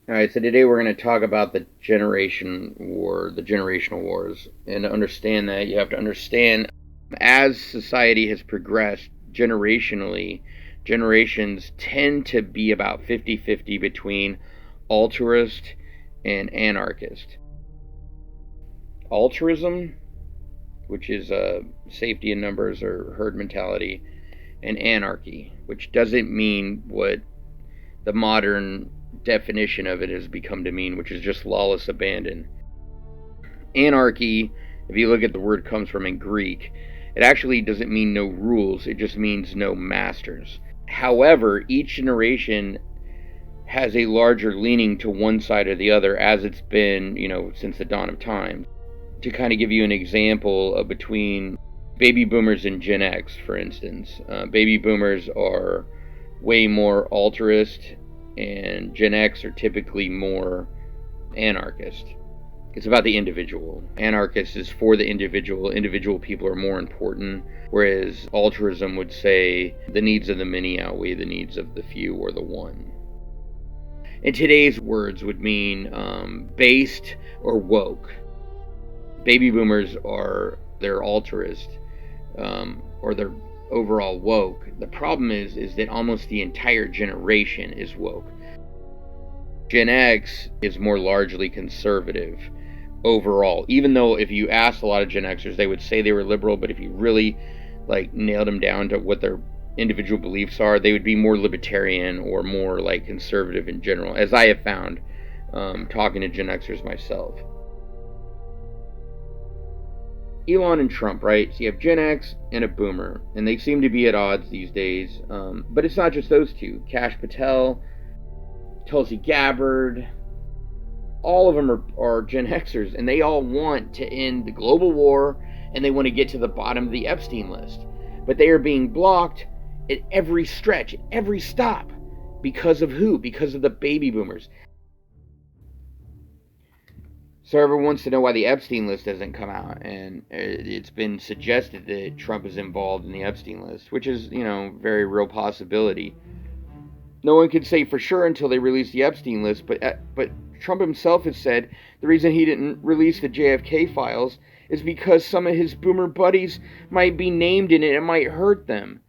All right, so today we're going to talk about the generation war, the generational wars. And to understand that, you have to understand as society has progressed generationally, generations tend to be about 50-50 between altruist and anarchist. Altruism, which is safety in numbers or herd mentality, and anarchy, which doesn't mean what the modern definition of it has become to mean, which is just lawless abandon. Anarchy, if you look at the word comes from in Greek, it actually doesn't mean no rules, it just means no masters. However, each generation has a larger leaning to one side or the other, as it's been, since the dawn of time. To kind of give you an example of between baby boomers and Gen X, for instance, baby boomers are way more altruist, and Gen X are typically more anarchist. It's about the individual. Anarchist is for the individual. Individual people are more important, whereas altruism would say the needs of the many outweigh the needs of the few or the one. In today's words would mean based or woke. Baby boomers they're altruist, or they're overall woke. The problem is that almost the entire generation is woke. Gen X is more largely conservative overall. Even though if you asked a lot of Gen Xers, they would say they were liberal, but if you really nailed them down to what their individual beliefs are, they would be more libertarian or more conservative in general, as I have found talking to Gen Xers myself. Elon and Trump, right? So you have Gen X and a boomer, and they seem to be at odds these days. But it's not just those two. Kash Patel, Tulsi Gabbard, all of them are Gen Xers, and they all want to end the global war, and they want to get to the bottom of the Epstein list. But they are being blocked at every stretch, at every stop. Because of who? Because of the baby boomers. So everyone wants to know why the Epstein list hasn't come out, and it's been suggested that Trump is involved in the Epstein list, which is, very real possibility. No one can say for sure until they release the Epstein list, but Trump himself has said the reason he didn't release the JFK files is because some of his boomer buddies might be named in it and might hurt them.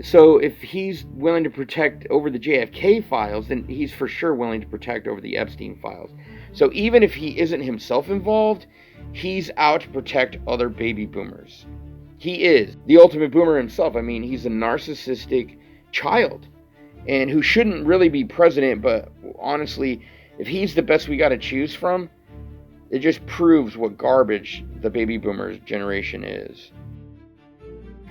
So if he's willing to protect over the JFK files, then he's for sure willing to protect over the Epstein files. So even if he isn't himself involved, he's out to protect other baby boomers. He is the ultimate boomer himself. I mean, he's a narcissistic child and who shouldn't really be president, but honestly, if he's the best we got to choose from, it just proves what garbage the baby boomers generation is.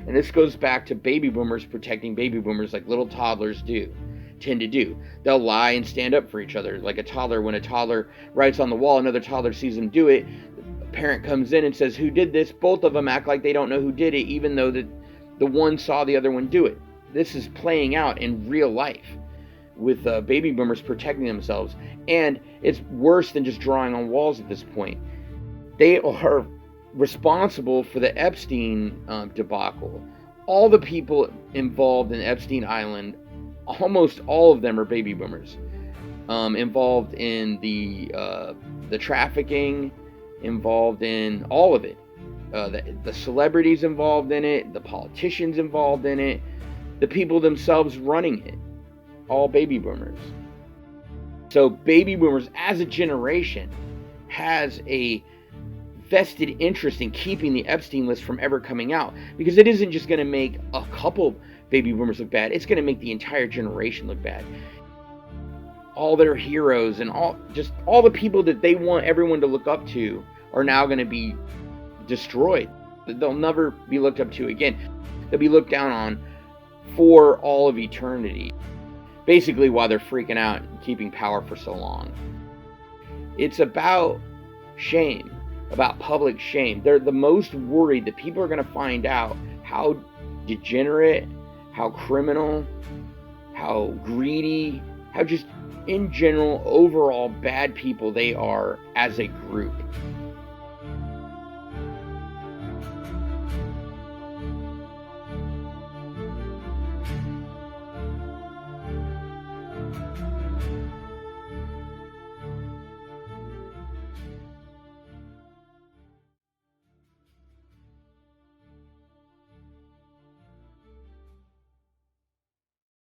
And this goes back to baby boomers protecting baby boomers like little toddlers tend to do. They'll lie and stand up for each other. Like a toddler, when a toddler writes on the wall, another toddler sees them do it, the parent comes in and says, "Who did this?" Both of them act like they don't know who did it, even though the one saw the other one do it. This is playing out in real life with baby boomers protecting themselves. And it's worse than just drawing on walls at this point. They are responsible for the Epstein debacle. All the people involved in Epstein Island, almost all of them are baby boomers, involved in the trafficking, involved in all of it, the celebrities involved in it, the politicians involved in it, the people themselves running it, all baby boomers. So baby boomers as a generation has a vested interest in keeping the Epstein list from ever coming out, because it isn't just going to make a couple baby boomers look bad, it's going to make the entire generation look bad. All their heroes and all the people that they want everyone to look up to are now going to be destroyed. They'll never be looked up to again. They'll be looked down on for all of eternity, basically, while they're freaking out and keeping power for so long. It's about shame, about public shame. They're the most worried that people are going to find out how degenerate, how criminal, how greedy, how just in general overall bad people they are as a group.